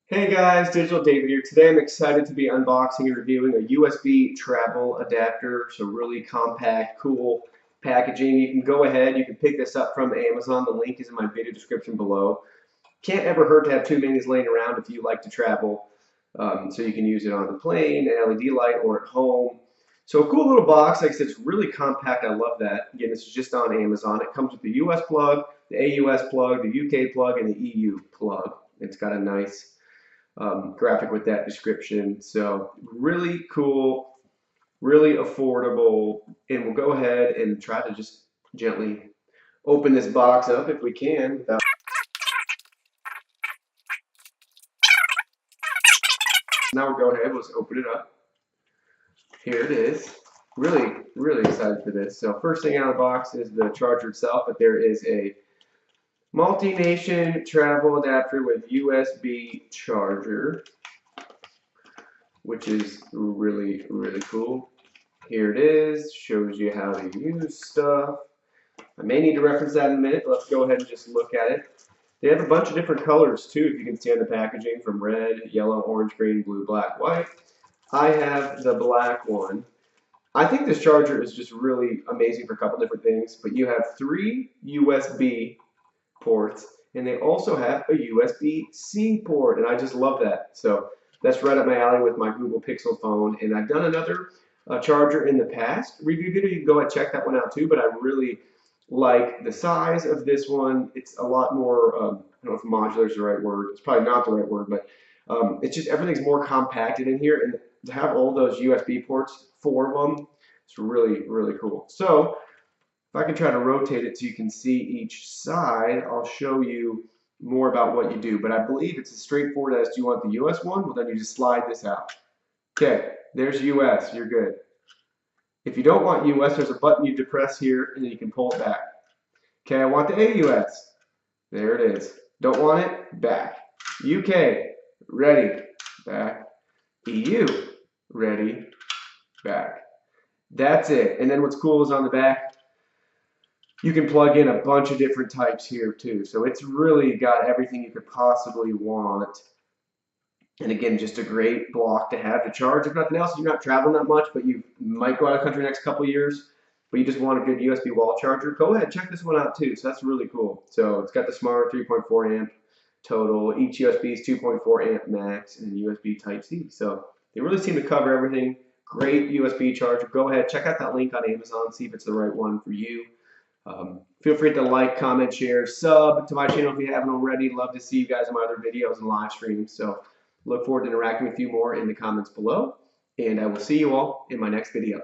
Hey guys, Digital David here. Today I'm excited to be unboxing and reviewing a USB travel adapter. So really compact, cool packaging. You can go ahead, you can pick this up from Amazon. The link is in my video description below. Can't ever hurt to have two minis laying around if you like to travel. So you can use it on the plane, an LED light, or at home. So a cool little box. Like I said, it's really compact. I love that. Again, this is just on Amazon. It comes with the US plug, the AUS plug, the UK plug, and the EU plug. It's got a nice graphic with that description. So really cool, really affordable, and we'll go ahead and try to just gently open this box up if we can. Now we'll go ahead, let's open it up. Here it is. Really excited for this. So first thing out of the box is the charger itself, but there is a multi-nation travel adapter with USB charger, which is really cool. Here it is, shows you how to use stuff. I may need to reference that in a minute, but let's go ahead and just look at it. They have a bunch of different colors too, if you can see on the packaging, from red, yellow, orange, green, blue, black, white. I have the black one. I think this charger is just really amazing for a couple different things, but you have 3 USB ports, and they also have a USB-C port, and I just love that. So that's right up my alley with my Google Pixel phone, and I've done another charger in the past review video. You can go and check that one out too, but I really like the size of this one. It's a lot more, I don't know if modular is the right word. It's probably not the right word, but it's just everything's more compacted in here, and to have all those USB ports, 4 of them, it's really cool. So if I can try to rotate it so you can see each side, I'll show you more about what you do. But I believe it's as straightforward as, do you want the US one? Well, then you just slide this out. Okay, there's US, you're good. If you don't want US, there's a button you depress here, and then you can pull it back. Okay, I want the AUS. There it is. Don't want it? Back. UK, ready, back. EU, ready, back. That's it. And then what's cool is on the back, you can plug in a bunch of different types here too. So it's really got everything you could possibly want. And again, just a great block to have to charge. If nothing else, you're not traveling that much, but you might go out of the country the next couple of years, but you just want a good USB wall charger, go ahead, check this one out too. So that's really cool. So it's got the smart 3.4 amp total. Each USB is 2.4 amp max, and USB Type-C. So they really seem to cover everything. Great USB charger. Go ahead, check out that link on Amazon, see if it's the right one for you. Feel free to like, comment, share, sub to my channel if you haven't already. Love to see you guys in my other videos and live streams. So look forward to interacting with you more in the comments below. And I will see you all in my next video.